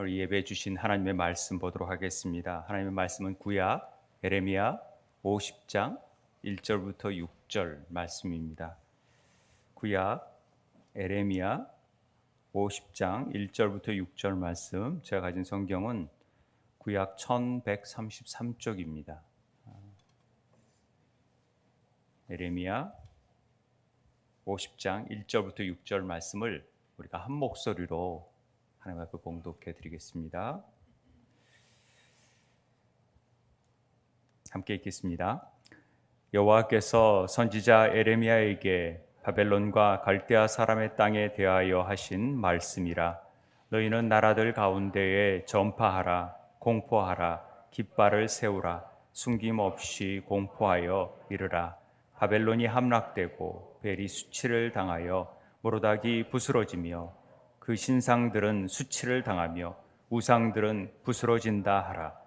오늘 예배 주신 하나님의 말씀 보도록 하겠습니다. 하나님의 말씀은 구약 예레미야 50장 1절부터 6절 말씀입니다. 구약 예레미야 50장 1절부터 6절 말씀, 제가 가진 성경은 구약 1133쪽입니다. 예레미야 50장 1절부터 6절 말씀을 우리가 한 목소리로 하나님 앞에 봉독해 드리겠습니다. 함께 읽겠습니다. 여호와께서 선지자 예레미야에게 바벨론과 갈대아 사람의 땅에 대하여 하신 말씀이라. 너희는 나라들 가운데에 전파하라, 공포하라, 깃발을 세우라, 숨김없이 공포하여 이르라. 바벨론이 함락되고 벨이 수치를 당하여 모로닥이 부스러지며 그 신상들은 수치를 당하며 우상들은 부스러진다 하라.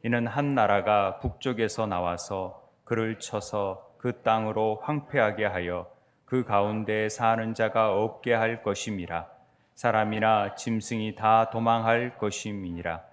이는 한 나라가 북쪽에서 나와서 그를 쳐서 그 땅으로 황폐하게 하여 그 가운데 사는 자가 없게 할 것임이라. 사람이나 짐승이 다 도망할 것임이니라.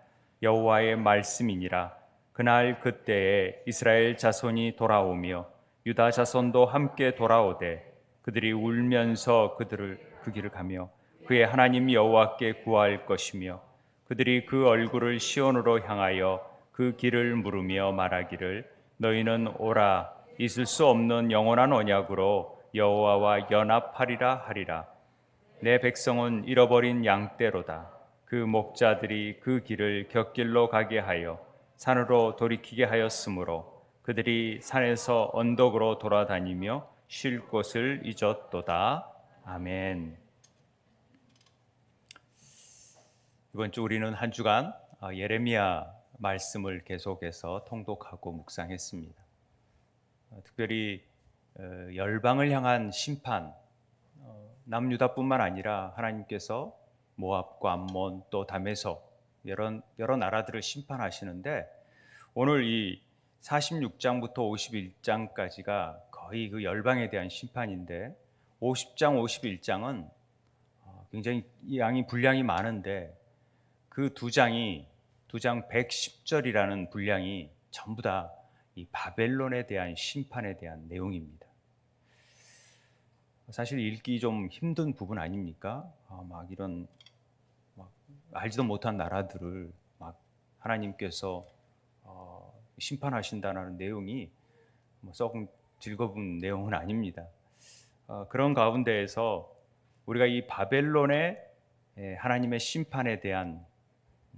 여호와의 말씀이니라. 그날 그때에 이스라엘 자손이 돌아오며 유다 자손도 함께 돌아오되 그들이 울면서 그 길을 가며 그의 하나님 여호와께 구할 것이며 그들이 그 얼굴을 시온으로 향하여 그 길을 물으며 말하기를 너희는 오라 있을 수 없는 영원한 언약으로 여호와와 연합하리라 하리라. 내 백성은 잃어버린 양떼로다. 그 목자들이 그 길을 곁길로 가게 하여 산으로 돌이키게 하였으므로 그들이 산에서 언덕으로 돌아다니며 쉴 곳을 잊었도다. 아멘. 이번 주 우리는 한 주간 예레미야 말씀을 계속해서 통독하고 묵상했습니다. 특별히 열방을 향한 심판, 남유다뿐만 아니라 하나님께서 모압과 암몬 또 다메섹 여러 나라들을 심판하시는데, 오늘 이 46장부터 51장까지가 거의 그 열방에 대한 심판인데, 50장, 51장은 굉장히 양이 분량이 많은데 그 두 장 110절이라는 분량이 전부 다 이 바벨론에 대한 심판에 대한 내용입니다. 사실 읽기 좀 힘든 부분 아닙니까? 이런 알지도 못한 나라들을 하나님께서 심판하신다는 내용이 썩 즐거운 내용은 아닙니다. 그런 가운데에서 우리가 이 바벨론의 하나님의 심판에 대한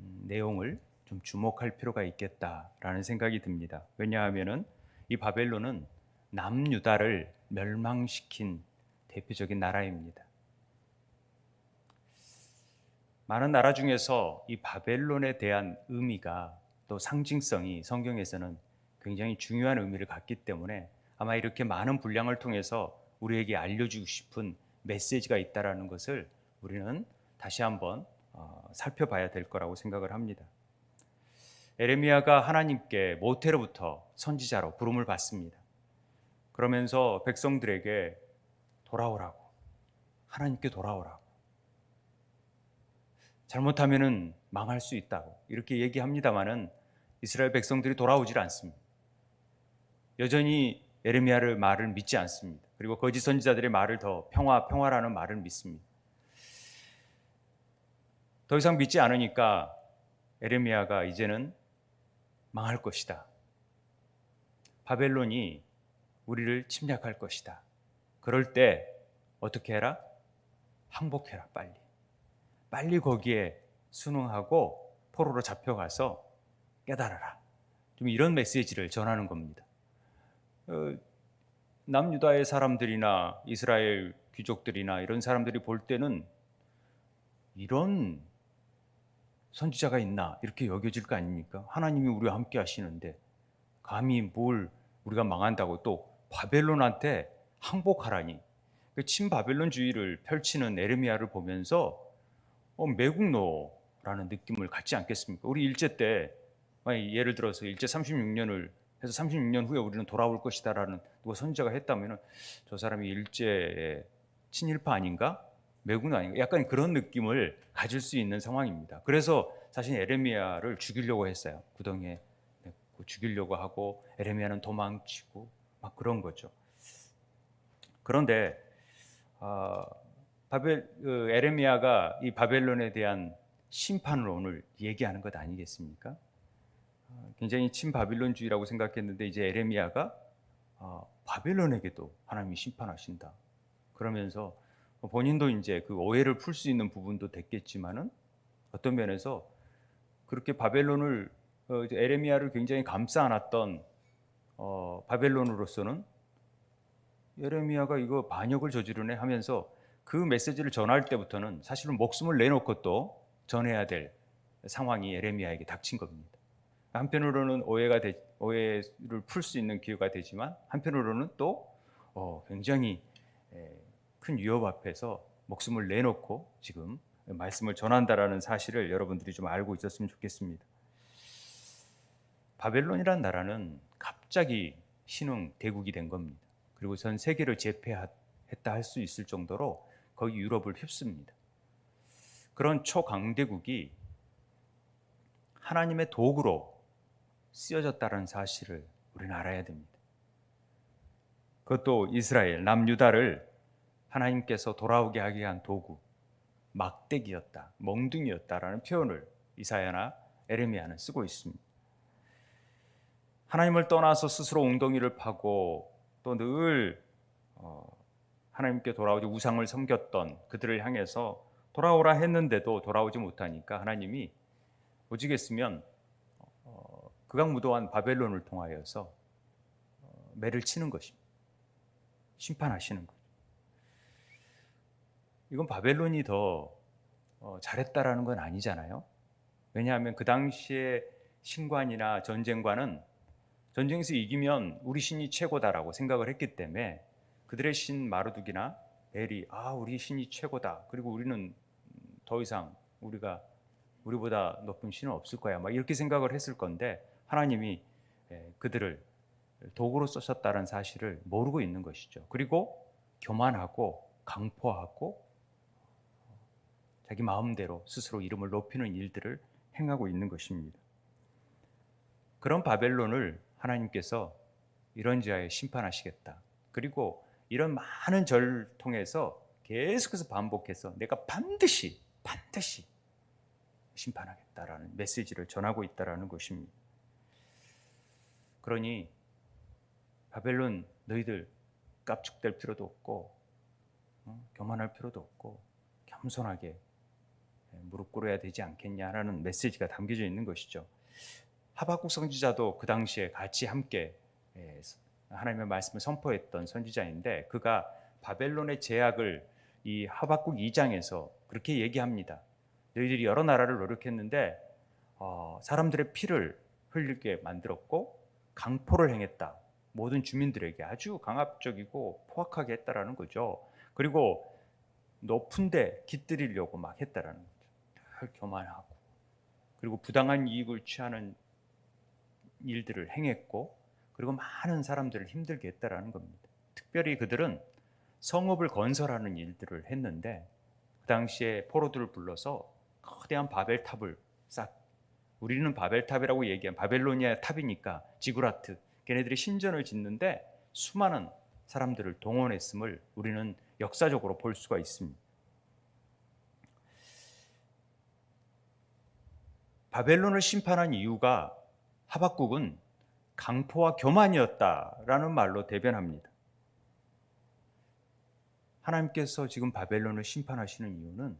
내용을 좀 주목할 필요가 있겠다라는 생각이 듭니다. 왜냐하면은 이 바벨론은 남유다를 멸망시킨 대표적인 나라입니다. 많은 나라 중에서 이 바벨론에 대한 의미가 또 상징성이 성경에서는 굉장히 중요한 의미를 갖기 때문에 아마 이렇게 많은 분량을 통해서 우리에게 알려주고 싶은 메시지가 있다라는 것을 우리는 다시 한번 살펴봐야 될 거라고 생각을 합니다. 예레미야가 하나님께 모태로부터 선지자로 부름을 받습니다. 그러면서 백성들에게 돌아오라고, 하나님께 돌아오라고, 잘못하면은 망할 수 있다고 이렇게 얘기합니다마는 이스라엘 백성들이 돌아오질 않습니다. 여전히 예레미야를 말을 믿지 않습니다. 그리고 거짓 선지자들의 말을 더 평화라는 말을 믿습니다. 더 이상 믿지 않으니까 예레미야가 이제는 망할 것이다. 바벨론이 우리를 침략할 것이다. 그럴 때 어떻게 해라? 항복해라, 빨리 거기에 순응하고 포로로 잡혀가서 깨달아라. 좀 이런 메시지를 전하는 겁니다. 남유다의 사람들이나 이스라엘 귀족들이나 이런 사람들이 볼 때는 이런 선지자가 있나 이렇게 여겨질 거 아닙니까? 하나님이 우리와 함께 하시는데 감히 뭘 우리가 망한다고 또 바벨론한테 항복하라니. 친바벨론주의를 펼치는 예레미야를 보면서 매국노라는 느낌을 갖지 않겠습니까? 우리 일제 때 예를 들어서 일제 36년을 해서 36년 후에 우리는 돌아올 것이다라는 누가 선지자가 했다면 저 사람이 일제의 친일파 아닌가? 매국노 아닌가? 약간 그런 느낌을 가질 수 있는 상황입니다. 그래서 사실 에레미야를 죽이려고 했어요. 구덩이에 죽이려고 하고 에레미야는 도망치고 막 그런 거죠. 그런데 에레미야가 이 바벨론에 대한 심판을 오늘 얘기하는 것 아니겠습니까? 굉장히 친바빌론주의라고 생각했는데 이제 에레미야가 바벨론에게도 하나님이 심판하신다. 그러면서 본인도 이제 그 오해를 풀 수 있는 부분도 됐겠지만은 어떤 면에서 그렇게 바벨론을 이제 에레미야를 굉장히 감싸 안았던 바벨론으로서는 예레미야가 이거 반역을 저지르네 하면서 그 메시지를 전할 때부터는 사실은 목숨을 내놓고 또 전해야 될 상황이 예레미야에게 닥친 겁니다. 한편으로는 오해를 풀 수 있는 기회가 되지만 한편으로는 또 굉장히 큰 위협 앞에서 목숨을 내놓고 지금 말씀을 전한다라는 사실을 여러분들이 좀 알고 있었으면 좋겠습니다. 바벨론이란 나라는 갑자기 신흥 대국이 된 겁니다. 그리고 전 세계를 제패했다 할 수 있을 정도로 거의 유럽을 휩습니다. 그런 초강대국이 하나님의 도구로 쓰여졌다는 사실을 우리는 알아야 됩니다. 그것도 이스라엘, 남유다를 하나님께서 돌아오게 하게 한 도구, 막대기였다, 멍둥이였다라는 표현을 이사야나 에레미야는 쓰고 있습니다. 하나님을 떠나서 스스로 웅덩이를 파고 또 늘 하나님께 돌아오지 우상을 섬겼던 그들을 향해서 돌아오라 했는데도 돌아오지 못하니까 하나님이 오직했으면 극악무도한 바벨론을 통하여서 매를 치는 것입니다. 심판하시는 거죠. 이건 바벨론이 더 잘했다라는 건 아니잖아요. 왜냐하면 그 당시에 신관이나 전쟁관은 전쟁에서 이기면 우리 신이 최고다라고 생각을 했기 때문에 그들의 신 마르둑이나 벨이 우리 신이 최고다. 그리고 우리는 더 이상 우리보다 높은 신은 없을 거야. 막 이렇게 생각을 했을 건데 하나님이 그들을 도구로 쓰셨다는 사실을 모르고 있는 것이죠. 그리고 교만하고 강포하고 자기 마음대로 스스로 이름을 높이는 일들을 행하고 있는 것입니다. 그런 바벨론을 하나님께서 이런지하에 심판하시겠다. 그리고 이런 많은 절을 통해서 계속해서 반복해서 내가 반드시 심판하겠다라는 메시지를 전하고 있다라는 것입니다. 그러니 바벨론 너희들 깝죽될 필요도 없고 교만할 필요도 없고 겸손하게 무릎 꿇어야 되지 않겠냐라는 메시지가 담겨져 있는 것이죠. 하박국 선지자도 그 당시에 같이 함께 하나님의 말씀을 선포했던 선지자인데 그가 바벨론의 제약을 이 하박국 2장에서 그렇게 얘기합니다. 너희들이 여러 나라를 노력했는데 사람들의 피를 흘리게 만들었고 강포를 행했다. 모든 주민들에게 아주 강압적이고 포악하게 했다라는 거죠. 그리고 높은 데 깃들이려고 막 했다라는 거죠. 늘 교만하고 그리고 부당한 이익을 취하는 일들을 행했고 그리고 많은 사람들을 힘들게 했다라는 겁니다. 특별히 그들은 성읍을 건설하는 일들을 했는데 그 당시에 포로들을 불러서 거대한 바벨탑을 우리는 바벨탑이라고 얘기한 바벨로니아 탑이니까 지구라트 걔네들이 신전을 짓는데 수많은 사람들을 동원했음을 우리는 역사적으로 볼 수가 있습니다. 바벨론을 심판한 이유가 하박국은 강포와 교만이었다라는 말로 대변합니다. 하나님께서 지금 바벨론을 심판하시는 이유는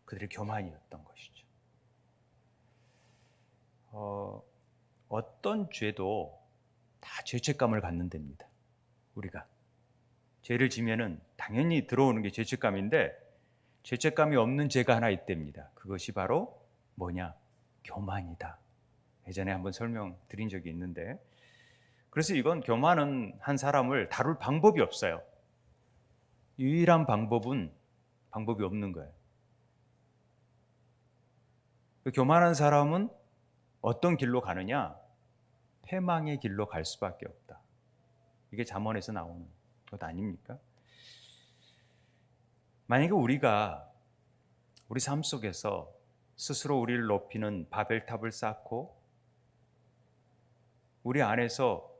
그들의 교만이었던 것이죠. 어떤 죄도 다 죄책감을 갖는 데입니다. 우리가 죄를 지면은 당연히 들어오는 게 죄책감인데 죄책감이 없는 죄가 하나 있답니다. 그것이 바로 뭐냐? 교만이다. 예전에 한번 설명드린 적이 있는데 그래서 이건 교만은 한 사람을 다룰 방법이 없어요. 유일한 방법이 없는 거예요. 교만한 사람은 어떤 길로 가느냐? 패망의 길로 갈 수밖에 없다. 이게 잠언에서 나오는 것 아닙니까? 만약에 우리가 우리 삶 속에서 스스로 우리를 높이는 바벨탑을 쌓고 우리 안에서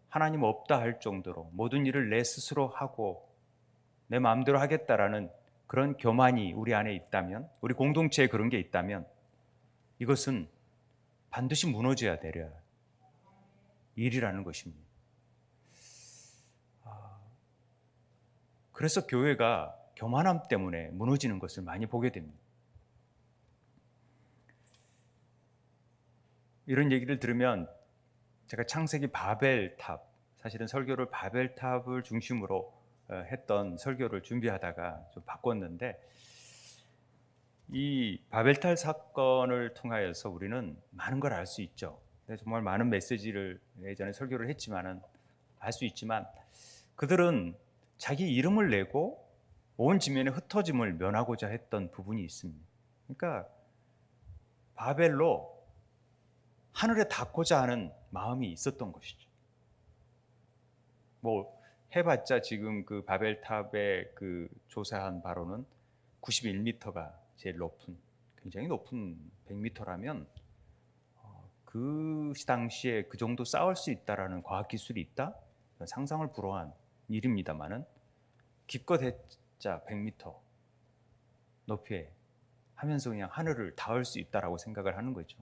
하나님 없다 할 정도로 모든 일을 내 스스로 하고 내 마음대로 하겠다라는 그런 교만이 우리 안에 있다면, 우리 공동체에 그런 게 있다면 이것은 반드시 무너져야 되려 일이라는 것입니다. 그래서 교회가 교만함 때문에 무너지는 것을 많이 보게 됩니다. 이런 얘기를 들으면 제가 창세기 바벨탑, 사실은 설교를 바벨탑을 중심으로 했던 설교를 준비하다가 좀 바꿨는데, 이 바벨탑 사건을 통하여서 우리는 많은 걸 알 수 있죠. 정말 많은 메시지를 예전에 설교를 했지만은 알 수 있지만, 그들은 자기 이름을 내고 온 지면에 흩어짐을 면하고자 했던 부분이 있습니다. 그러니까 바벨로 하늘에 닿고자 하는 마음이 있었던 것이죠. 뭐 해봤자 지금 그 바벨탑의 그 조사한 바로는 91m가 제일 높은, 굉장히 높은 100m라면 그 당시에 그 정도 쌓을 수 있다라는 과학 기술이 있다? 상상을 불허한 일입니다만은 기껏해자 100m 높이에 하면서 그냥 하늘을 닿을 수 있다라고 생각을 하는 거죠.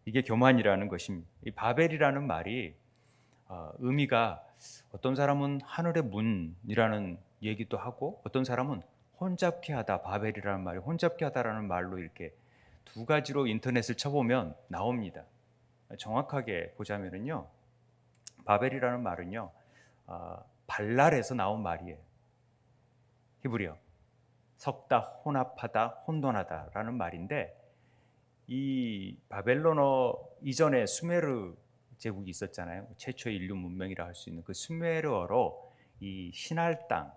이게 교만이라는 것입니다. 이 바벨이라는 말이 의미가 어떤 사람은 하늘의 문이라는 얘기도 하고 어떤 사람은 혼잡케 하다, 바벨이라는 말이 혼잡케 하다라는 말로 이렇게 두 가지로 인터넷을 쳐보면 나옵니다. 정확하게 보자면은요, 바벨이라는 말은요, 발랄에서 나온 말이에요. 히브리어 섞다, 혼합하다, 혼돈하다라는 말인데, 이 바벨론어 이전에 수메르 제국이 있었잖아요. 최초의 인류 문명이라 할 수 있는 그 수메르어로 이 신할 땅,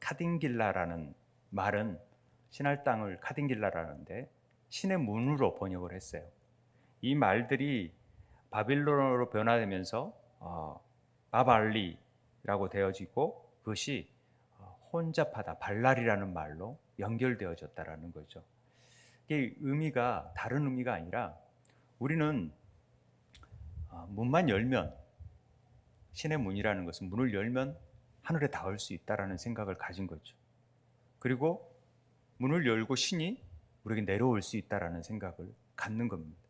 카딘길라라는 말은 신할 땅을 카딘길라라는데 신의 문으로 번역을 했어요. 이 말들이 바빌론어로 변화되면서 바발리라고 되어지고 그것이 혼잡하다, 발랄이라는 말로 연결되어졌다라는 거죠. 이게 의미가 다른 의미가 아니라 우리는 문만 열면, 신의 문이라는 것은 문을 열면 하늘에 닿을 수 있다라는 생각을 가진 거죠. 그리고 문을 열고 신이 우리에게 내려올 수 있다라는 생각을 갖는 겁니다.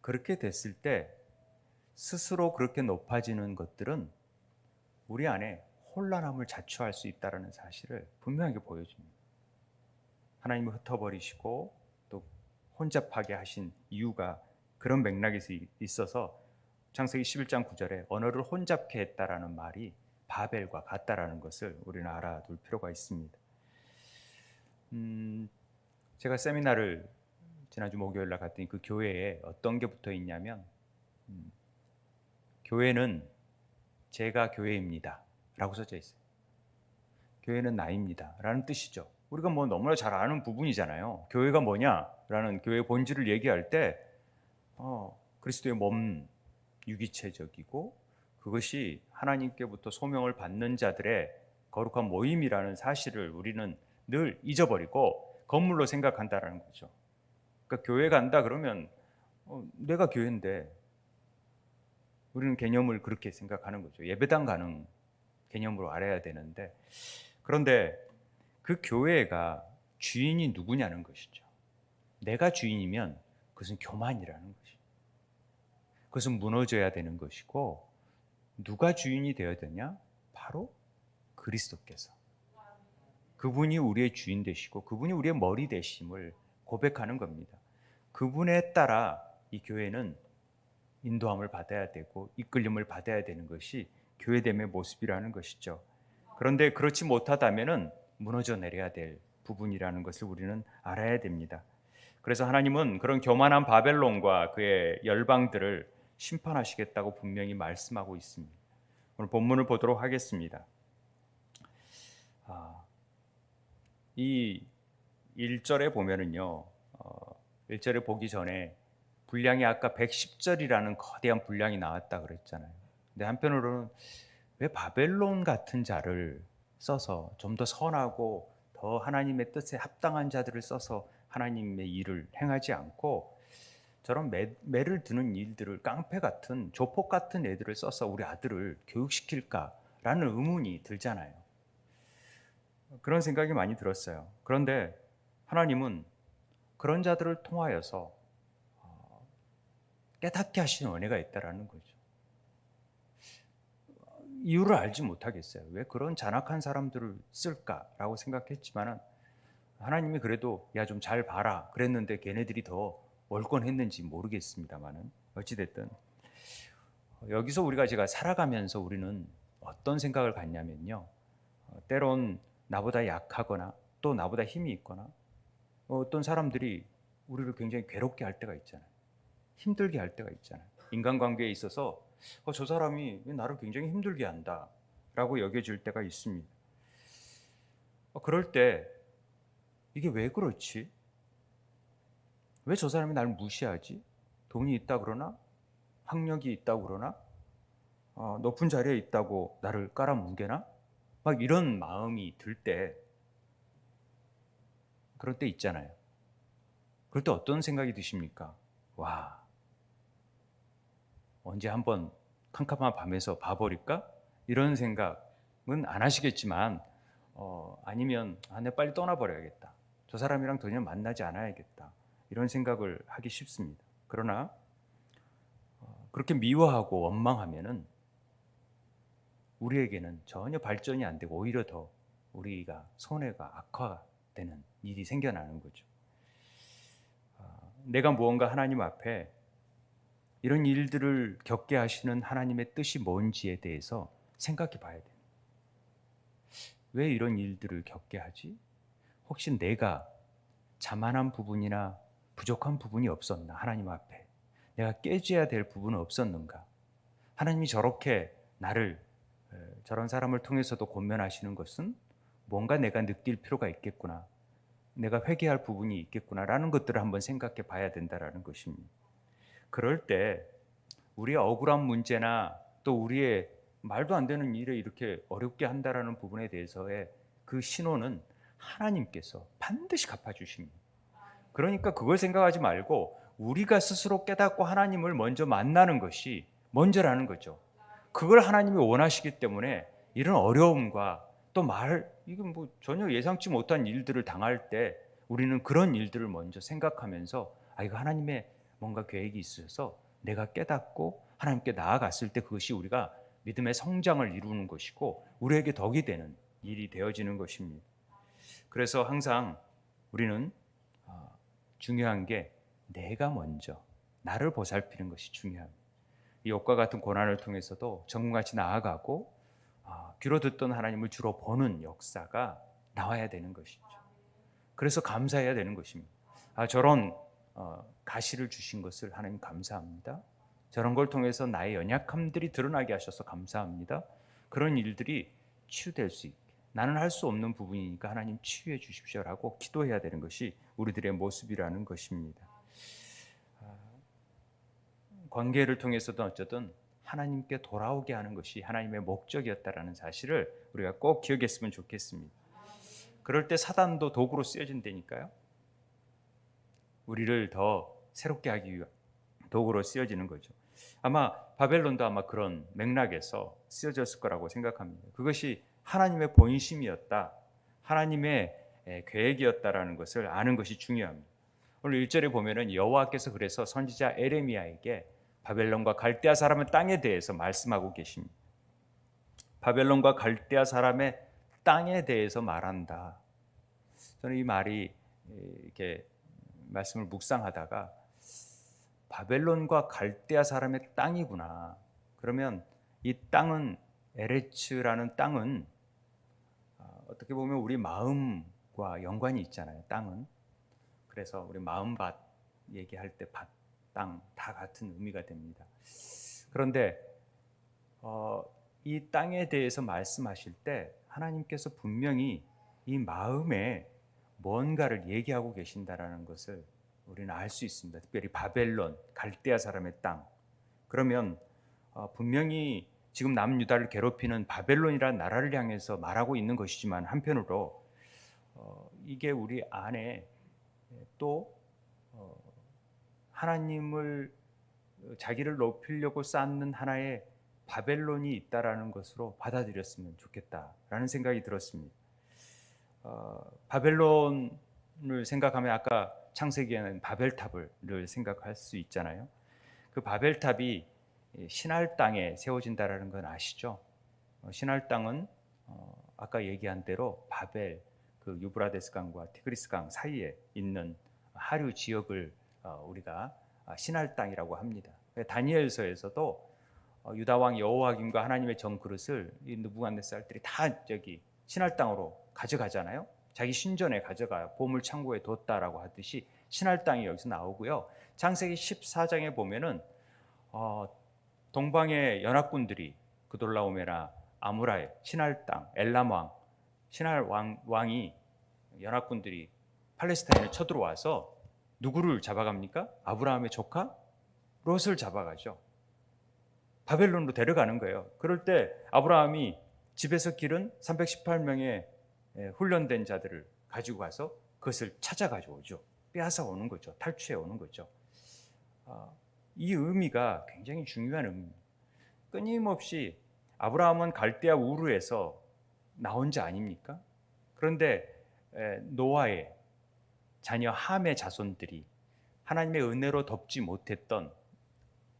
그렇게 됐을 때 스스로 그렇게 높아지는 것들은 우리 안에 혼란함을 자초할 수 있다라는 사실을 분명하게 보여줍니다. 하나님을 흩어버리시고 또 혼잡하게 하신 이유가 그런 맥락에서 있어서 창세기 11장 9절에 언어를 혼잡케 했다라는 말이 바벨과 같다라는 것을 우리는 알아둘 필요가 있습니다. 제가 세미나를 지난주 목요일 날 갔더니 그 교회에 어떤 게 붙어 있냐면 교회는 제가 교회입니다 라고 써져 있어요. 교회는 나입니다 라는 뜻이죠. 우리가 뭐 너무나 잘 아는 부분이잖아요. 교회가 뭐냐라는 교회의 본질을 얘기할 때 그리스도의 몸, 유기체적이고 그것이 하나님께부터 소명을 받는 자들의 거룩한 모임이라는 사실을 우리는 늘 잊어버리고 건물로 생각한다라는 거죠. 그러니까 교회 간다 그러면 내가 교회인데, 우리는 개념을 그렇게 생각하는 거죠. 예배당 가는 개념으로 알아야 되는데, 그런데 그 교회가 주인이 누구냐는 것이죠. 내가 주인이면 그것은 교만이라는 것이죠. 그것은 무너져야 되는 것이고, 누가 주인이 되어야 되냐? 바로 그리스도께서. 그분이 우리의 주인 되시고 그분이 우리의 머리 되심을 고백하는 겁니다. 그분에 따라 이 교회는 인도함을 받아야 되고 이끌림을 받아야 되는 것이 교회됨의 모습이라는 것이죠. 그런데 그렇지 못하다면은 무너져 내려야 될 부분이라는 것을 우리는 알아야 됩니다. 그래서 하나님은 그런 교만한 바벨론과 그의 열방들을 심판하시겠다고 분명히 말씀하고 있습니다. 오늘 본문을 보도록 하겠습니다. 이 1절에 보면은요, 1절에 보기 전에 분량이 아까 110절이라는 거대한 분량이 나왔다 그랬잖아요. 근데 한편으로는 왜 바벨론 같은 자를 써서 좀 더 선하고 더 더 하나님의 뜻에 합당한 자들을 써서 하나님의 일을 행하지 않고 저런 매를 드는 일들을, 깡패 같은 조폭 같은 애들을 써서 우리 아들을 교육시킬까라는 의문이 들잖아요. 그런 생각이 많이 들었어요. 그런데 하나님은 그런 자들을 통하여서 깨닫게 하시는 은혜가 있다라는 거죠. 이유를 알지 못하겠어요. 왜 그런 잔악한 사람들을 쓸까라고 생각했지만 하나님이 그래도 야 좀 잘 봐라 그랬는데 걔네들이 더 월권했는지 모르겠습니다만은 어찌됐든 여기서 제가 살아가면서 우리는 어떤 생각을 갖냐면요. 때론 나보다 약하거나 또 나보다 힘이 있거나 어떤 사람들이 우리를 굉장히 괴롭게 할 때가 있잖아요. 힘들게 할 때가 있잖아요. 인간관계에 있어서 저 사람이 나를 굉장히 힘들게 한다 라고 여겨질 때가 있습니다. 그럴 때 이게 왜 그렇지? 왜 저 사람이 나를 무시하지? 돈이 있다 그러나? 학력이 있다고 그러나? 높은 자리에 있다고 나를 깔아뭉개나? 막 이런 마음이 들 때, 그럴 때 있잖아요. 그럴 때 어떤 생각이 드십니까? 와, 언제 한번 캄캄한 밤에서 봐버릴까? 이런 생각은 안 하시겠지만 아니면 내가 빨리 떠나버려야겠다. 저 사람이랑 더 이상 만나지 않아야겠다. 이런 생각을 하기 쉽습니다. 그러나 그렇게 미워하고 원망하면은 우리에게는 전혀 발전이 안 되고 오히려 더 우리가 손해가 악화되는 일이 생겨나는 거죠. 내가 무언가 하나님 앞에 이런 일들을 겪게 하시는 하나님의 뜻이 뭔지에 대해서 생각해 봐야 돼요. 왜 이런 일들을 겪게 하지? 혹시 내가 자만한 부분이나 부족한 부분이 없었나? 하나님 앞에 내가 깨져야 될 부분은 없었는가? 하나님이 저렇게 나를 저런 사람을 통해서도 권면하시는 것은 뭔가 내가 느낄 필요가 있겠구나. 내가 회개할 부분이 있겠구나라는 것들을 한번 생각해 봐야 된다라는 것입니다. 그럴 때 우리의 억울한 문제나 또 우리의 말도 안 되는 일에 이렇게 어렵게 한다라는 부분에 대해서의 그 신호는 하나님께서 반드시 갚아주십니다. 그러니까 그걸 생각하지 말고 우리가 스스로 깨닫고 하나님을 먼저 만나는 것이 먼저라는 거죠. 그걸 하나님이 원하시기 때문에 이런 어려움과 또 이건 전혀 예상치 못한 일들을 당할 때 우리는 그런 일들을 먼저 생각하면서 이거 하나님의 뭔가 계획이 있어서 내가 깨닫고 하나님께 나아갔을 때 그것이 우리가 믿음의 성장을 이루는 것이고 우리에게 덕이 되는 일이 되어지는 것입니다. 그래서 항상 우리는 중요한 게 내가 먼저 나를 보살피는 것이 중요합니다. 이 욥과 같은 고난을 통해서도 전문같이 나아가고 귀로 듣던 하나님을 주로 보는 역사가 나와야 되는 것이죠. 그래서 감사해야 되는 것입니다. 저런 가시를 주신 것을 하나님 감사합니다. 저런 걸 통해서 나의 연약함들이 드러나게 하셔서 감사합니다. 그런 일들이 치유될 수 있게 나는 할 수 없는 부분이니까 하나님 치유해 주십시오라고 기도해야 되는 것이 우리들의 모습이라는 것입니다. 관계를 통해서도 어쨌든 하나님께 돌아오게 하는 것이 하나님의 목적이었다라는 사실을 우리가 꼭 기억했으면 좋겠습니다. 그럴 때 사단도 도구로 쓰여진다니까요. 우리를 더 새롭게 하기 위한 도구로 쓰여지는 거죠. 아마 바벨론도 아마 그런 맥락에서 쓰여졌을 거라고 생각합니다. 그것이 하나님의 본심이었다, 하나님의 계획이었다라는 것을 아는 것이 중요합니다. 오늘 1절에 보면은 여호와께서 그래서 선지자 에레미야에게 바벨론과 갈대아 사람의 땅에 대해서 말씀하고 계십니다. 바벨론과 갈대아 사람의 땅에 대해서 말한다. 저는 이 말이 이렇게 말씀을 묵상하다가 바벨론과 갈대아 사람의 땅이구나. 그러면 이 땅은 에레츠라는 땅은 어떻게 보면 우리 마음과 연관이 있잖아요. 땅은. 그래서 우리 마음밭 얘기할 때 밭, 땅 다 같은 의미가 됩니다. 그런데 이 땅에 대해서 말씀하실 때 하나님께서 분명히 이 마음에 뭔가를 얘기하고 계신다라는 것을 우리는 알 수 있습니다. 특별히 바벨론, 갈대아 사람의 땅. 그러면 분명히 지금 남유다를 괴롭히는 바벨론이라는 나라를 향해서 말하고 있는 것이지만 한편으로 이게 우리 안에 또 하나님을 자기를 높이려고 쌓는 하나의 바벨론이 있다라는 것으로 받아들였으면 좋겠다라는 생각이 들었습니다. 바벨론을 생각하면 아까 창세기에는 바벨탑을 생각할 수 있잖아요. 그 바벨탑이 신할 땅에 세워진다라는 건 아시죠? 신할 땅은 아까 얘기한 대로 바벨, 그 유브라데스 강과 티그리스 강 사이에 있는 하류 지역을 우리가 신할 땅이라고 합니다. 다니엘서에서도 유다 왕 여호와김과 하나님의 정 그릇을 이 느부갓네살들이 다 저기 신할 땅으로 가져가잖아요. 자기 신전에 가져가 보물 창고에 뒀다라고 하듯이 신할 땅이 여기서 나오고요. 창세기 14장에 보면은 동방의 연합군들이 그돌라오메나 아무라의 신할 땅 엘람 왕 신할 왕이 연합군들이 팔레스타인에 쳐들어와서 누구를 잡아갑니까? 아브라함의 조카 롯을 잡아가죠. 바벨론으로 데려가는 거예요. 그럴 때 아브라함이 집에서 기른 318명의 훈련된 자들을 가지고 가서 그것을 찾아 가져오죠. 빼앗아 오는 거죠. 탈취해 오는 거죠. 이 의미가 굉장히 중요한 의미입니다. 끊임없이 아브라함은 갈대아 우르에서 나온 자 아닙니까? 그런데 노아의 자녀 함의 자손들이 하나님의 은혜로 덮지 못했던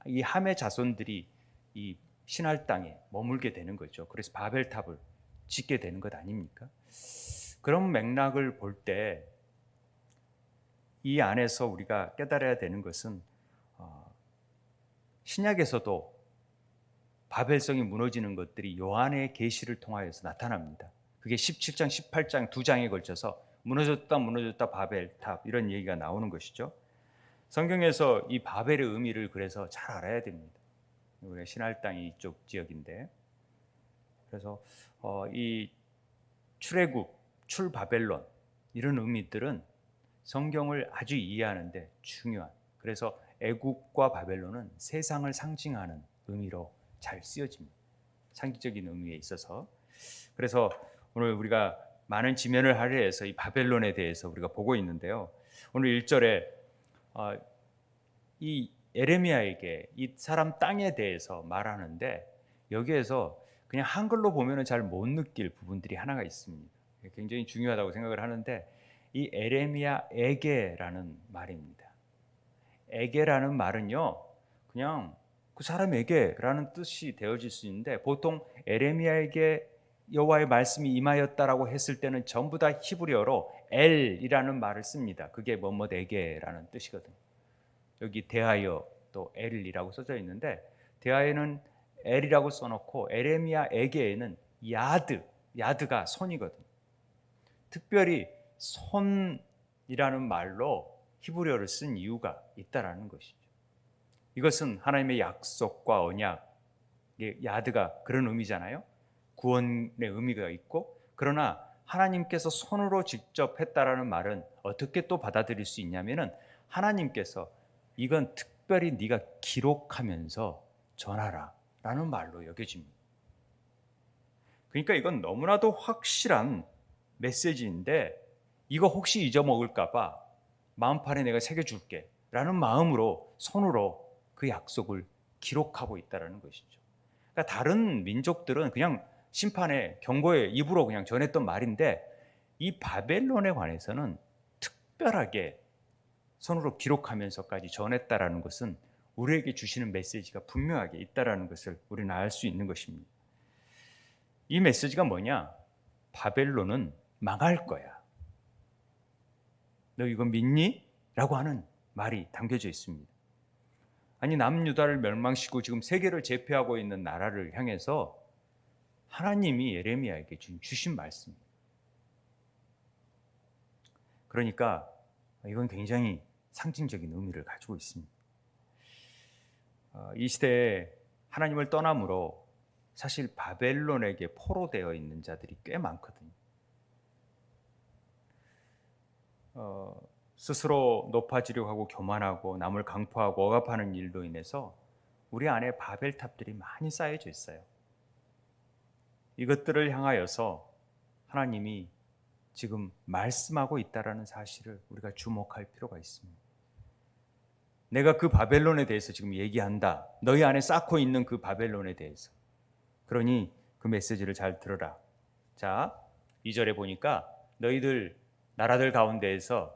이 함의 자손들이 이 신할 땅에 머물게 되는 거죠. 그래서 바벨탑을 짓게 되는 것 아닙니까? 그런 맥락을 볼 때 이 안에서 우리가 깨달아야 되는 것은 신약에서도 바벨성이 무너지는 것들이 요한의 계시를 통하여서 나타납니다. 그게 17장, 18장 두 장에 걸쳐서 무너졌다 바벨탑 이런 얘기가 나오는 것이죠. 성경에서 이 바벨의 의미를 그래서 잘 알아야 됩니다. 우리가 신할 땅이 이쪽 지역인데, 그래서 이 출애굽, 출바벨론 이런 의미들은 성경을 아주 이해하는데 중요한, 그래서 애굽과 바벨론은 세상을 상징하는 의미로 잘 쓰여집니다. 상징적인 의미에 있어서. 그래서 오늘 우리가 많은 지면을 할애해서 이 바벨론에 대해서 우리가 보고 있는데요. 오늘 1절에 이 에레미야에게 이 사람 땅에 대해서 말하는데, 여기에서 그냥 한글로 보면은 잘 못 느낄 부분들이 하나가 있습니다. 굉장히 중요하다고 생각을 하는데, 이 에레미야에게라는 말입니다. 에게라는 말은요, 그냥 그 사람에게라는 뜻이 되어질 수 있는데, 보통 에레미야에게 여호와의 말씀이 임하였다라고 했을 때는 전부 다 히브리어로 엘이라는 말을 씁니다. 그게 뭐뭐에게라는 뜻이거든요. 여기 대하여 또 엘이라고 써져 있는데, 대하여는 엘이라고 써놓고 에레미야에게에는 야드가 손이거든요. 특별히 손이라는 말로 히브리어를 쓴 이유가 있다라는 것이죠. 이것은 하나님의 약속과 언약, 야드가 그런 의미잖아요. 구원의 의미가 있고, 그러나 하나님께서 손으로 직접 했다라는 말은 어떻게 또 받아들일 수 있냐면은, 하나님께서 이건 특별히 네가 기록하면서 전하라 라는 말로 여겨집니다. 그러니까 이건 너무나도 확실한 메시지인데, 이거 혹시 잊어먹을까 봐 마음판에 내가 새겨줄게 라는 마음으로 손으로 그 약속을 기록하고 있다는 것이죠. 그러니까 다른 민족들은 그냥 심판에 경고에 입으로 그냥 전했던 말인데, 이 바벨론에 관해서는 특별하게 손으로 기록하면서까지 전했다라는 것은 우리에게 주시는 메시지가 분명하게 있다라는 것을 우리는 알 수 있는 것입니다. 이 메시지가 뭐냐? 바벨론은 망할 거야. 너 이거 믿니? 라고 하는 말이 담겨져 있습니다. 아니, 남유다를 멸망시키고 지금 세계를 제패하고 있는 나라를 향해서 하나님이 예레미야에게 주신 말씀입니다. 그러니까 이건 굉장히 상징적인 의미를 가지고 있습니다. 이 시대에 하나님을 떠남으로 사실 바벨론에게 포로되어 있는 자들이 꽤 많거든요. 스스로 높아지려고 하고 교만하고 남을 강포하고 억압하는 일로 인해서 우리 안에 바벨탑들이 많이 쌓여져 있어요. 이것들을 향하여서 하나님이 지금 말씀하고 있다라는 사실을 우리가 주목할 필요가 있습니다. 내가 그 바벨론에 대해서 지금 얘기한다. 너희 안에 쌓고 있는 그 바벨론에 대해서. 그러니 그 메시지를 잘 들어라. 자, 2절에 보니까 너희들 나라들 가운데에서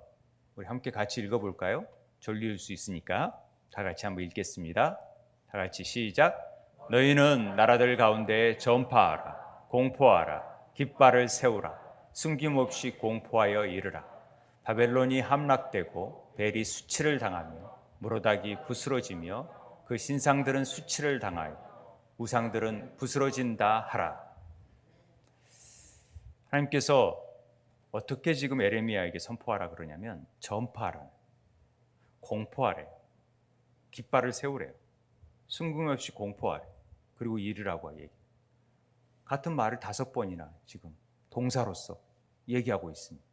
우리 함께 같이 읽어볼까요? 졸릴 수 있으니까 다 같이 한번 읽겠습니다. 다 같이 시작. 너희는 나라들 가운데 전파하라. 공포하라. 깃발을 세우라. 숨김없이 공포하여 이르라. 바벨론이 함락되고 벨이 수치를 당하며 무로닥이 부스러지며 그 신상들은 수치를 당하여 우상들은 부스러진다 하라. 하나님께서 어떻게 지금 에레미야에게 선포하라 그러냐면 전파하라, 공포하래, 깃발을 세우래요. 숨김없이 공포하래. 그리고 이르라고 얘기. 같은 말을 5번이나 지금 동사로서 얘기하고 있습니다.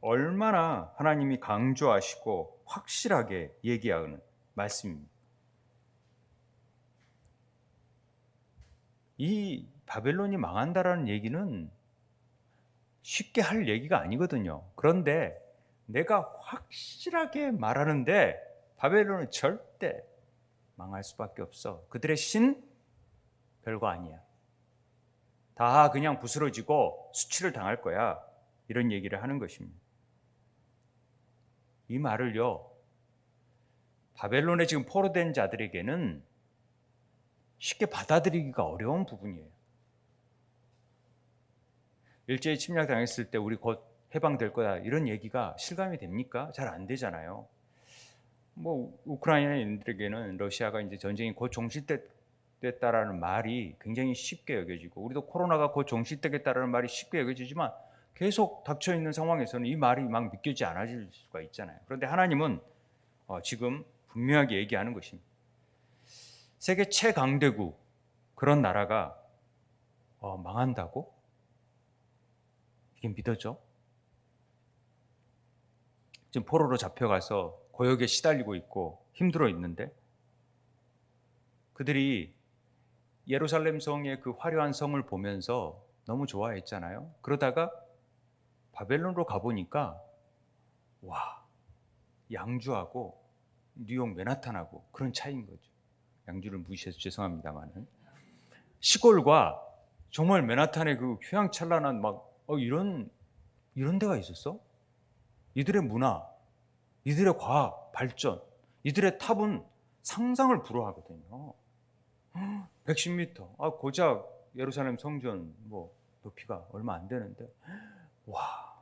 얼마나 하나님이 강조하시고 확실하게 얘기하는 말씀입니다. 이 바벨론이 망한다라는 얘기는 쉽게 할 얘기가 아니거든요. 그런데 내가 확실하게 말하는데 바벨론은 절대 망할 수밖에 없어. 그들의 신 별거 아니야. 다 그냥 부스러지고 수치를 당할 거야. 이런 얘기를 하는 것입니다. 이 말을요, 바벨론에 지금 포로된 자들에게는 쉽게 받아들이기가 어려운 부분이에요. 일제히 침략당했을 때 우리 곧 해방될 거다 이런 얘기가 실감이 됩니까? 잘 안 되잖아요. 뭐 우크라이나인들에게는 러시아가 이제 전쟁이 곧 종식됐다라는 말이 굉장히 쉽게 여겨지고, 우리도 코로나가 곧 종식되겠다라는 말이 쉽게 여겨지지만 계속 닥쳐 있는 상황에서는 이 말이 막 믿겨지지 않아질 수가 있잖아요. 그런데 하나님은 지금 분명하게 얘기하는 것입니다. 세계 최강대국 그런 나라가 망한다고? 이게 믿어져? 지금 포로로 잡혀가서 고역에 시달리고 있고 힘들어 있는데, 그들이 예루살렘 성의 그 화려한 성을 보면서 너무 좋아했잖아요. 그러다가 바벨론으로 가보니까 와, 양주하고 뉴욕 맨하탄하고 그런 차이인 거죠. 양주를 무시해서 죄송합니다만은 시골과 정말 맨하탄의 그 휘황찬란한 막 이런 데가 있었어? 이들의 문화, 이들의 과학 발전, 이들의 탑은 상상을 불허하거든요. 110m, 고작 예루살렘 성전 뭐 높이가 얼마 안 되는데, 와,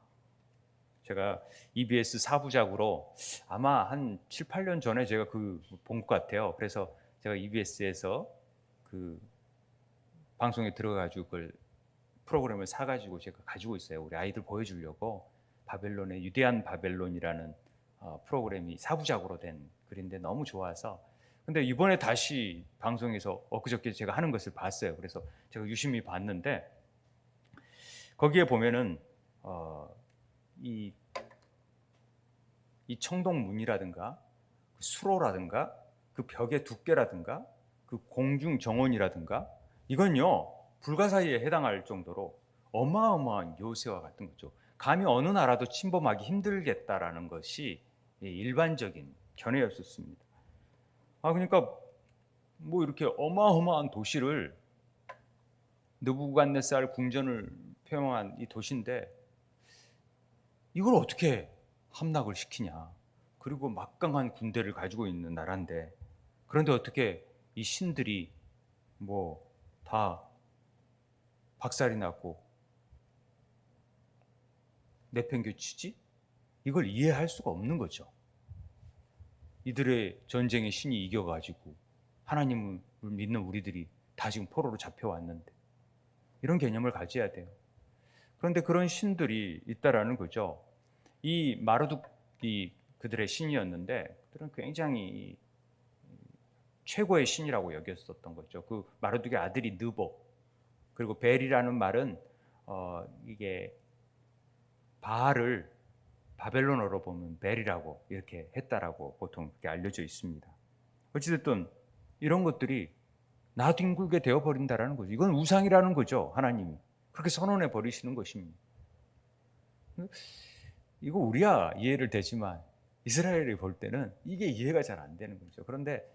제가 EBS 4부작으로 아마 한 7, 8년 전에 제가 그 본 것 같아요. 그래서 제가 EBS에서 그 방송에 들어가지고 그걸 프로그램을 사가지고 제가 가지고 있어요. 우리 아이들 보여주려고. 바벨론의 유대한 바벨론이라는 프로그램이 4부작으로 된 글인데 너무 좋아서, 근데 이번에 다시 방송에서 엊그저께 제가 하는 것을 봤어요. 그래서 제가 유심히 봤는데 거기에 보면은 이 청동문이라든가 그 수로라든가 그 벽의 두께라든가 그 공중 정원이라든가 이건요 불가사의에 해당할 정도로 어마어마한 요새와 같은 거죠. 감히 어느 나라도 침범하기 힘들겠다라는 것이 일반적인 견해였었습니다. 그러니까 뭐 이렇게 어마어마한 도시를, 느부갓네살 궁전을 표명한 이 도시인데 이걸 어떻게 함락을 시키냐. 그리고 막강한 군대를 가지고 있는 나라인데, 그런데 어떻게 이 신들이 뭐 다 박살이 났고 내팽개치지? 이걸 이해할 수가 없는 거죠. 이들의 전쟁의 신이 이겨가지고 하나님을 믿는 우리들이 다 지금 포로로 잡혀왔는데 이런 개념을 가져야 돼요. 그런데 그런 신들이 있다라는 거죠. 이 마르둑이 그들의 신이었는데 그들은 굉장히 최고의 신이라고 여겼었던 거죠. 그 마르둑의 아들이 느보, 그리고 벨이라는 말은 이게 바알을 바벨론어로 보면 벨이라고 이렇게 했다라고 보통 그렇게 알려져 있습니다. 어찌됐든 이런 것들이 나뒹굴게 되어버린다라는 거죠. 이건 우상이라는 거죠. 하나님이 그렇게 선언해 버리시는 것입니다. 이거 우리야 이해를 되지만 이스라엘이 볼 때는 이게 이해가 잘 안 되는 거죠. 그런데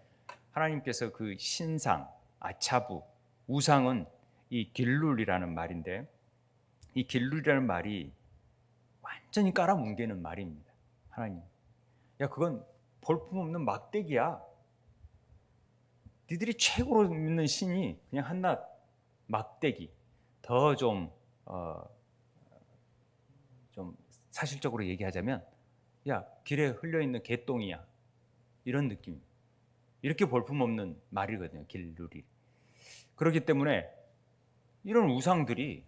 하나님께서 그 신상, 아차부, 우상은 이 길룰이라는 말인데, 이 길룰이라는 말이 완전히 깔아뭉개는 말입니다. 하나님, 야 그건 볼품없는 막대기야. 니들이 최고로 믿는 신이 그냥 한낱 막대기. 더 좀 사실적으로 얘기하자면, 야 길에 흘려있는 개똥이야, 이런 느낌. 이렇게 볼품없는 말이거든요, 길룰이. 그렇기 때문에 이런 우상들이,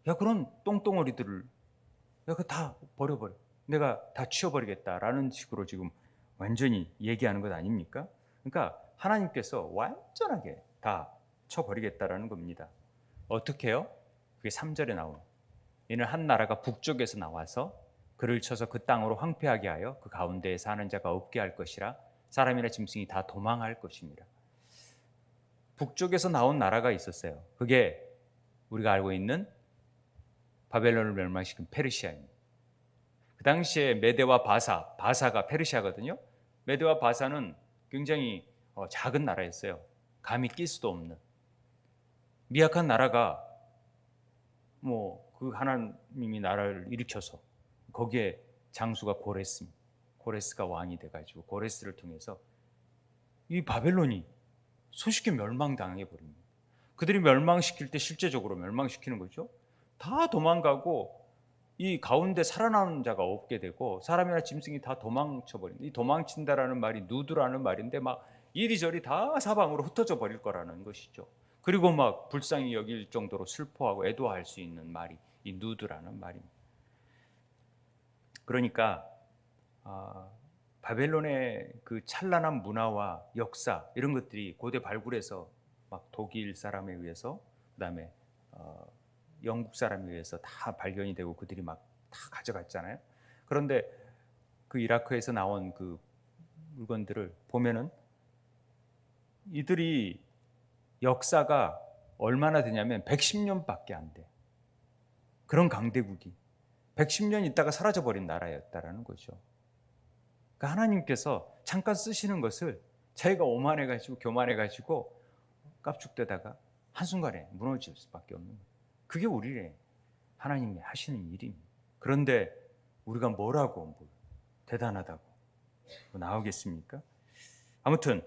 야 그런 똥덩어리들을, 야 그거 다 버려버려, 내가 다 치워버리겠다라는 식으로 지금 완전히 얘기하는 것 아닙니까? 그러니까 하나님께서 완전하게 다 쳐버리겠다라는 겁니다. 어떻게 해요? 그게 3절에 나오는, 이는 한 나라가 북쪽에서 나와서 그를 쳐서 그 땅으로 황폐하게 하여 그 가운데에 사는 자가 없게 할 것이라. 사람이나 짐승이 다 도망할 것입니다. 북쪽에서 나온 나라가 있었어요. 그게 우리가 알고 있는 바벨론을 멸망시킨 페르시아입니다. 그 당시에 메대와 바사가 페르시아거든요. 메대와 바사는 굉장히 작은 나라였어요. 감히 낄 수도 없는 미약한 나라가 그 하나님이 나라를 일으켜서 거기에 장수가 고레스입니다. 고레스가 왕이 돼가지고 고레스를 통해서 이 바벨론이 손쉽게 멸망당해 버립니다. 그들이 멸망시킬 때 실제적으로 멸망시키는 거죠. 다 도망가고 이 가운데 살아남은 자가 없게 되고 사람이나 짐승이 다 도망쳐 버린다. 이 도망친다라는 말이 누드라는 말인데 막 이리저리 다 사방으로 흩어져 버릴 거라는 것이죠. 그리고 막 불쌍히 여길 정도로 슬퍼하고 애도할 수 있는 말이 이 누드라는 말입니다. 그러니까 바벨론의 그 찬란한 문화와 역사, 이런 것들이 고대 발굴에서 막 독일 사람에 의해서, 그다음에 영국 사람에 의해서 다 발견이 되고 그들이 막 다 가져갔잖아요. 그런데 그 이라크에서 나온 그 물건들을 보면은 이들이 역사가 얼마나 되냐면 110년밖에 안 돼. 그런 강대국이 110년 있다가 사라져버린 나라였다라는 거죠. 그러니까 하나님께서 잠깐 쓰시는 것을 자기가 오만해가지고 교만해가지고 깝죽대다가 한순간에 무너질 수밖에 없는 거예요. 그게 우리의 하나님이 하시는 일입니다. 그런데 우리가 뭐라고 대단하다고 나오겠습니까? 아무튼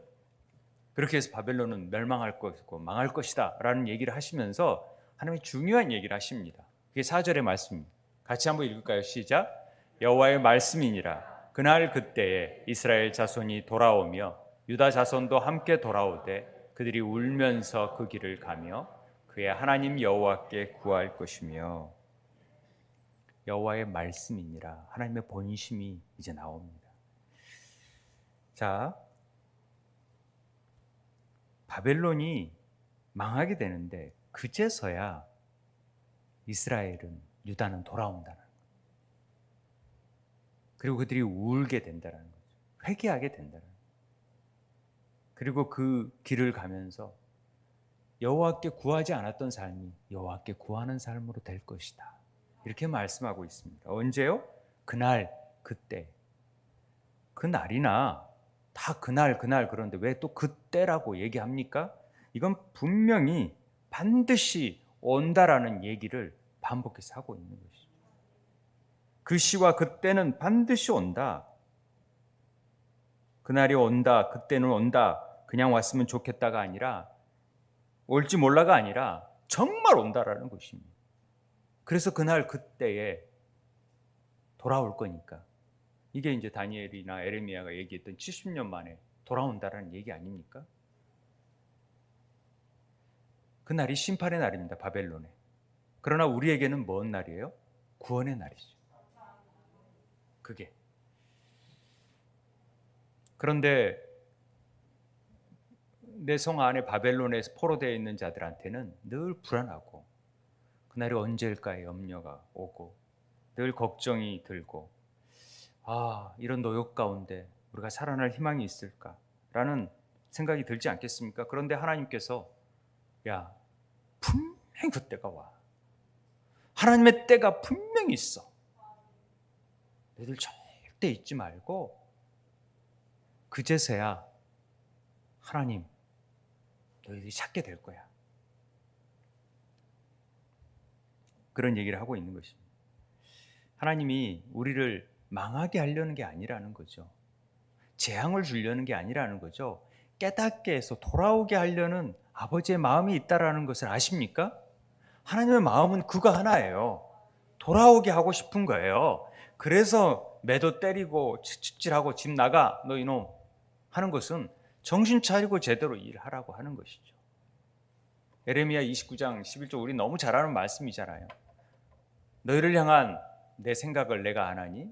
그렇게 해서 바벨론은 멸망할 것이고 망할 것이다 라는 얘기를 하시면서 하나님이 중요한 얘기를 하십니다. 그게 4절의 말씀입니다. 같이 한번 읽을까요? 시작. 여호와의 말씀이니라. 그날 그때에 이스라엘 자손이 돌아오며 유다 자손도 함께 돌아오되 그들이 울면서 그 길을 가며 그의 하나님 여호와께 구할 것이며. 여호와의 말씀이니라. 하나님의 본심이 이제 나옵니다. 자, 바벨론이 망하게 되는데 그제서야 이스라엘은, 유다는 돌아온다는 거예요. 그리고 그들이 울게 된다는 거죠. 회개하게 된다는 거예요. 그리고 그 길을 가면서 여호와께 구하지 않았던 삶이 여호와께 구하는 삶으로 될 것이다. 이렇게 말씀하고 있습니다. 언제요? 그날, 그때. 그날이나 다 그날 그런데 왜 또 그때라고 얘기합니까? 이건 분명히 반드시 온다라는 얘기를 반복해서 하고 있는 것이죠. 그 시와 그때는 반드시 온다. 그날이 온다, 그때는 온다, 그냥 왔으면 좋겠다가 아니라, 올지 몰라가 아니라 정말 온다라는 것입니다. 그래서 그날 그때에 돌아올 거니까. 이게 이제 다니엘이나 에레미야가 얘기했던 70년 만에 돌아온다라는 얘기 아닙니까? 그날이 심판의 날입니다. 바벨론에. 그러나 우리에게는 뭔 날이에요? 구원의 날이죠. 그게. 그런데 내 성 안에 바벨론에 포로되어 있는 자들한테는 늘 불안하고 그날이 언제일까의 염려가 오고 늘 걱정이 들고, 이런 노역 가운데 우리가 살아날 희망이 있을까라는 생각이 들지 않겠습니까? 그런데 하나님께서 분명히 그 때가 와. 하나님의 때가 분명히 있어. 너희들 절대 잊지 말고 그제서야 하나님 너희들이 찾게 될 거야. 그런 얘기를 하고 있는 것입니다. 하나님이 우리를 망하게 하려는 게 아니라는 거죠. 재앙을 주려는 게 아니라는 거죠. 깨닫게 해서 돌아오게 하려는 아버지의 마음이 있다라는 것을 아십니까? 하나님의 마음은 그거 하나예요. 돌아오게 하고 싶은 거예요. 그래서 매도 때리고 칙질하고 집 나가 너 이놈 하는 것은 정신 차리고 제대로 일하라고 하는 것이죠. 예레미야 29장 11절 우리 너무 잘 아는 말씀이잖아요. 너희를 향한 내 생각을 내가 아나니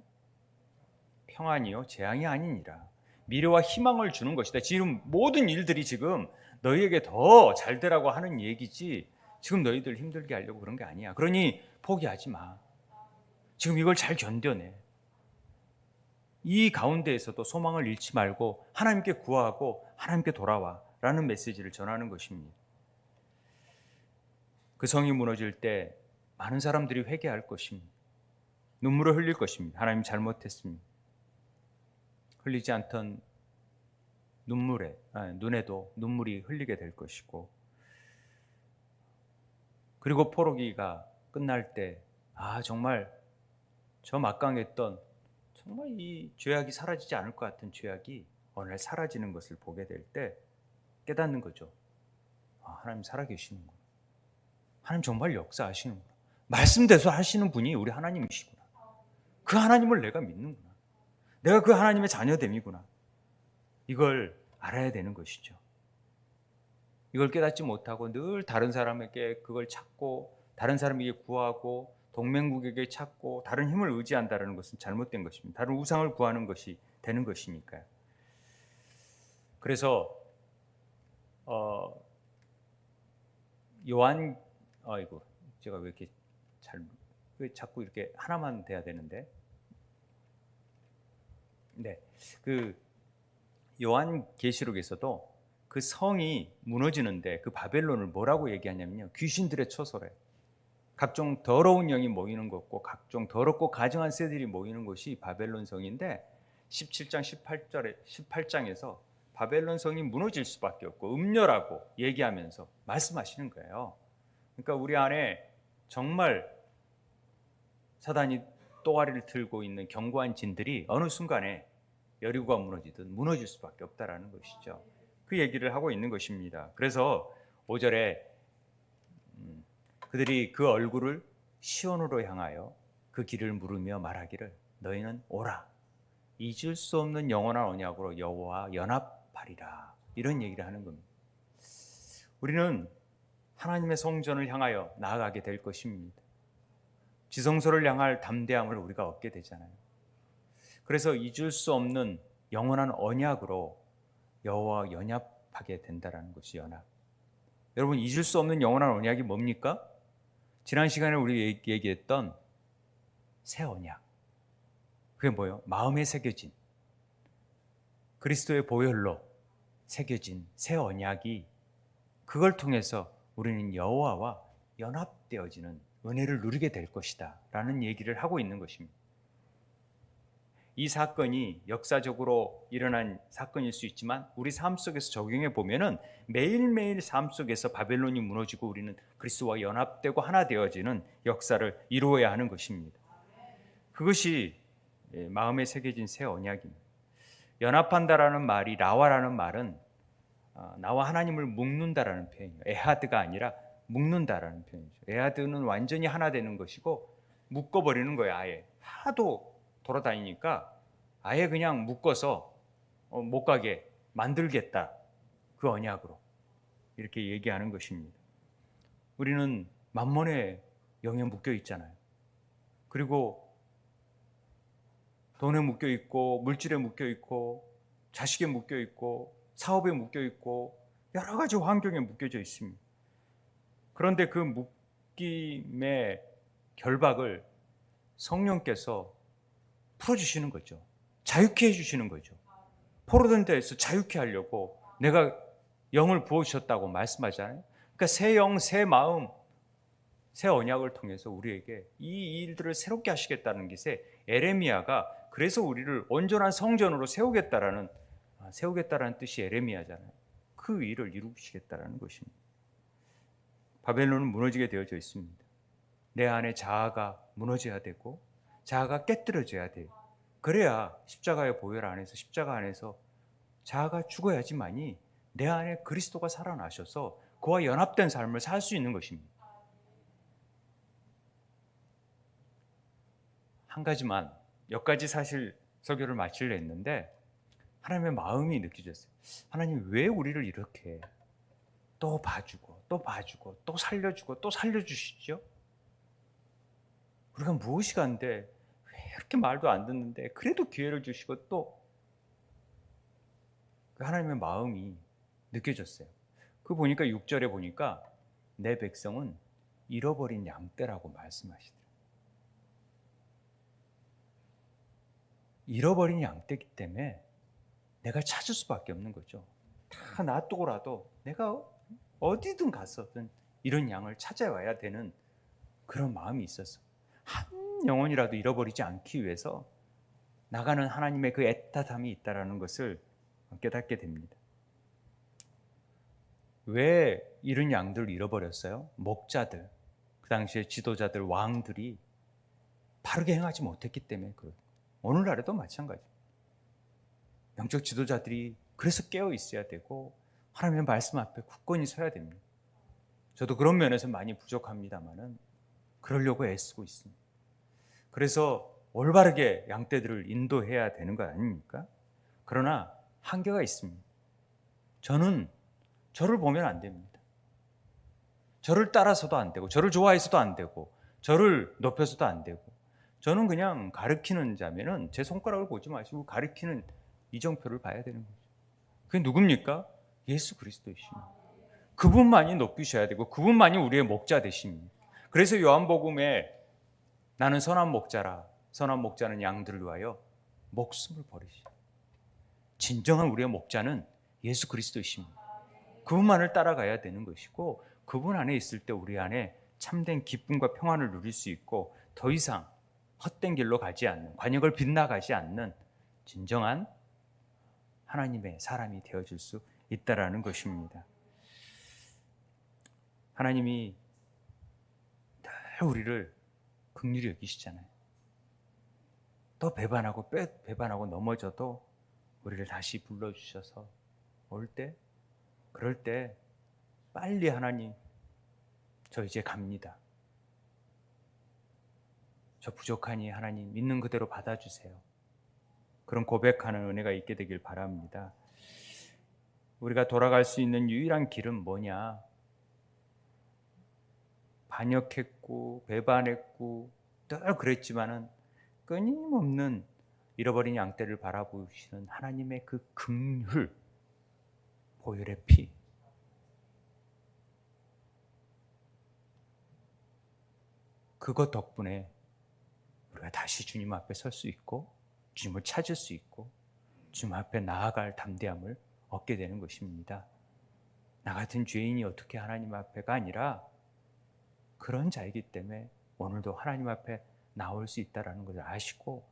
평안이요 재앙이 아니니라. 미래와 희망을 주는 것이다. 지금 모든 일들이 지금 너희에게 더 잘 되라고 하는 얘기지 지금 너희들 힘들게 하려고 그런 게 아니야. 그러니 포기하지 마. 지금 이걸 잘 견뎌내. 이 가운데에서도 소망을 잃지 말고 하나님께 구하고 하나님께 돌아와 라는 메시지를 전하는 것입니다. 그 성이 무너질 때 많은 사람들이 회개할 것입니다. 눈물을 흘릴 것입니다. 하나님 잘못했습니다. 흘리지 않던 눈에도 눈물이 흘리게 될 것이고, 그리고 포로기가 끝날 때 정말 저 막강했던 정말 이 죄악이 사라지지 않을 것 같은 죄악이 어느 날 사라지는 것을 보게 될 때 깨닫는 거죠. 하나님 살아계시는구나. 하나님 정말 역사하시는구나. 말씀대로 하시는 분이 우리 하나님이시구나. 그 하나님을 내가 믿는구나. 내가 그 하나님의 자녀됨이구나. 이걸 알아야 되는 것이죠. 이걸 깨닫지 못하고 늘 다른 사람에게 그걸 찾고 다른 사람에게 구하고 동맹국에게 찾고 다른 힘을 의지한다는 것은 잘못된 것입니다. 다른 우상을 구하는 것이 되는 것이니까요. 그래서 제가 왜 자꾸 이렇게 하나만 돼야 되는데, 그 요한계시록에서도 그 성이 무너지는데 그 바벨론을 뭐라고 얘기하냐면요, 귀신들의 처소래. 각종 더러운 영이 모이는 곳고 각종 더럽고 가증한 새들이 모이는 곳이 바벨론 성인데 17장 18장에서 바벨론 성이 무너질 수밖에 없고 음녀라고 얘기하면서 말씀하시는 거예요. 그러니까 우리 안에 정말 사단이 또아리를 들고 있는 견고한 진들이 어느 순간에 여리고가 무너지듯 무너질 수밖에 없다라는 것이죠. 그 얘기를 하고 있는 것입니다. 그래서 5절에 그들이 그 얼굴을 시온으로 향하여 그 길을 물으며 말하기를 너희는 오라 잊을 수 없는 영원한 언약으로 여호와와 연합하리라, 이런 얘기를 하는 겁니다. 우리는 하나님의 성전을 향하여 나아가게 될 것입니다. 지성소를 향할 담대함을 우리가 얻게 되잖아요. 그래서 잊을 수 없는 영원한 언약으로 여호와와 연합하게 된다는 것이 연합. 여러분, 잊을 수 없는 영원한 언약이 뭡니까? 지난 시간에 우리 얘기했던 새 언약. 그게 뭐예요? 마음에 새겨진, 그리스도의 보혈로 새겨진 새 언약이, 그걸 통해서 우리는 여호와와 연합되어지는 은혜를 누리게 될 것이다 라는 얘기를 하고 있는 것입니다. 이 사건이 역사적으로 일어난 사건일 수 있지만 우리 삶 속에서 적용해 보면은 매일매일 삶 속에서 바벨론이 무너지고 우리는 그리스도와 연합되고 하나 되어지는 역사를 이루어야 하는 것입니다. 그것이 마음에 새겨진 새 언약입니다. 연합한다라는 말이, 라와라는 말은 나와 하나님을 묶는다라는 표현이에요. 에하드가 아니라 묶는다라는 표현이죠. 에하드는 완전히 하나 되는 것이고 묶어버리는 거예요. 아예 하도 돌아다니니까 아예 그냥 묶어서 못 가게 만들겠다, 그 언약으로 이렇게 얘기하는 것입니다. 우리는 만몬의 영에 묶여 있잖아요. 그리고 돈에 묶여 있고 물질에 묶여 있고 자식에 묶여 있고 사업에 묶여 있고 여러 가지 환경에 묶여져 있습니다. 그런데 그 묶임의 결박을 성령께서 풀어주시는 거죠. 자유케 해주시는 거죠. 포로된 데에서 자유케 하려고 내가 영을 부어주셨다고 말씀하잖아요. 그러니까 새 영, 새 마음, 새 언약을 통해서 우리에게 이 일들을 새롭게 하시겠다는 것에 에레미야가 그래서 우리를 온전한 성전으로 세우겠다라는 뜻이 에레미야잖아요. 그 일을 이루시겠다라는 것입니다. 바벨론은 무너지게 되어져 있습니다. 내 안에 자아가 무너져야 되고 자아가 깨뜨려져야 돼요. 그래야 십자가의 보혈 안에서, 십자가 안에서 자아가 죽어야지만이 내 안에 그리스도가 살아나셔서 그와 연합된 삶을 살 수 있는 것입니다. 한 가지만, 여기까지 사실 설교를 마치려 했는데 하나님의 마음이 느껴졌어요. 하나님 왜 우리를 이렇게 또 봐주고 또 봐주고 또 살려주고 또 살려주시죠? 우리가 무엇이 간데 왜 이렇게 말도 안 듣는데 그래도 기회를 주시고 또 그 하나님의 마음이 느껴졌어요. 그 보니까 6절에 보니까 내 백성은 잃어버린 양떼라고 말씀하시더라고요. 잃어버린 양떼이기 때문에 내가 찾을 수밖에 없는 거죠. 다 놔두고라도 내가 어디든 갔었든 이런 양을 찾아와야 되는 그런 마음이 있었어. 한 영혼이라도 잃어버리지 않기 위해서 나가는 하나님의 그 애타함이 있다는 것을 깨닫게 됩니다. 왜 이런 양들을 잃어버렸어요? 목자들, 그 당시에 지도자들, 왕들이 바르게 행하지 못했기 때문에 그렇습니다. 오늘날에도 마찬가지입니다. 영적 지도자들이 그래서 깨어 있어야 되고 하나님의 말씀 앞에 굳건히 서야 됩니다. 저도 그런 면에서 많이 부족합니다만은 그러려고 애쓰고 있습니다. 그래서 올바르게 양떼들을 인도해야 되는 거 아닙니까? 그러나 한계가 있습니다. 저는 저를 보면 안 됩니다. 저를 따라서도 안 되고 저를 좋아해서도 안 되고 저를 높여서도 안 되고 저는 그냥 가르치는 자면은 제 손가락을 보지 마시고 가르치는 이정표를 봐야 되는 거죠. 그게 누굽니까? 예수 그리스도이십니다. 그분만이 높이셔야 되고 그분만이 우리의 목자 되십니다. 그래서 요한복음에 나는 선한 목자라, 선한 목자는 양들을 위하여 목숨을 버리시다. 진정한 우리의 목자는 예수 그리스도이십니다. 그분만을 따라가야 되는 것이고 그분 안에 있을 때 우리 안에 참된 기쁨과 평안을 누릴 수 있고 더 이상 헛된 길로 가지 않는, 관역을 빗나가지 않는 진정한 하나님의 사람이 되어줄 수 있다라는 것입니다. 하나님이 늘 우리를 긍휼히 여기시잖아요. 또 배반하고 넘어져도 우리를 다시 불러주셔서 그럴 때 빨리 하나님, 저 이제 갑니다. 저 부족하니 하나님 있는 그대로 받아주세요. 그런 고백하는 은혜가 있게 되길 바랍니다. 우리가 돌아갈 수 있는 유일한 길은 뭐냐? 반역했고 배반했고 늘 그랬지만은 끊임없는 잃어버린 양떼를 바라보시는 하나님의 그 긍휼, 보혈의 피, 그것 덕분에 우리가 다시 주님 앞에 설 수 있고 주님을 찾을 수 있고 주님 앞에 나아갈 담대함을 얻게 되는 것입니다. 나 같은 죄인이 어떻게 하나님 앞에가 아니라 그런 자이기 때문에 오늘도 하나님 앞에 나올 수 있다는 것을 아시고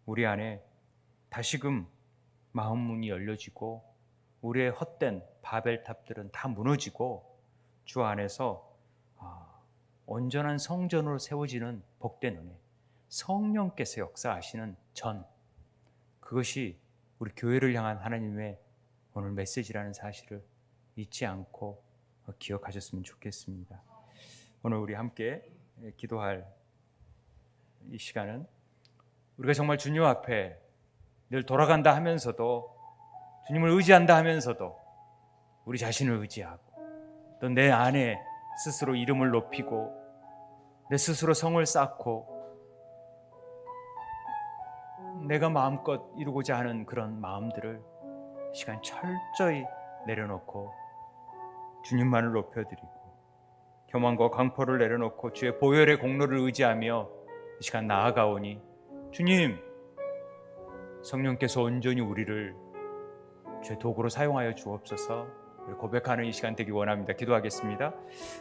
우리 안에 다시금 마음 문이 열려지고 우리의 헛된 바벨탑들은 다 무너지고 주 안에서 온전한 성전으로 세워지는 복된 은혜, 성령께서 역사하시는 그것이 우리 교회를 향한 하나님의 오늘 메시지라는 사실을 잊지 않고 기억하셨으면 좋겠습니다. 오늘 우리 함께 기도할 이 시간은 우리가 정말 주님 앞에 늘 돌아간다 하면서도 주님을 의지한다 하면서도 우리 자신을 의지하고 또 내 안에 스스로 이름을 높이고 내 스스로 성을 쌓고 내가 마음껏 이루고자 하는 그런 마음들을 시간 철저히 내려놓고 주님만을 높여드리고 교만과 강포를 내려놓고 주의 보혈의 공로를 의지하며 이 시간 나아가오니 주님, 성령께서 온전히 우리를 주의 도구로 사용하여 주옵소서. 고백하는 이 시간 되기 원합니다. 기도하겠습니다.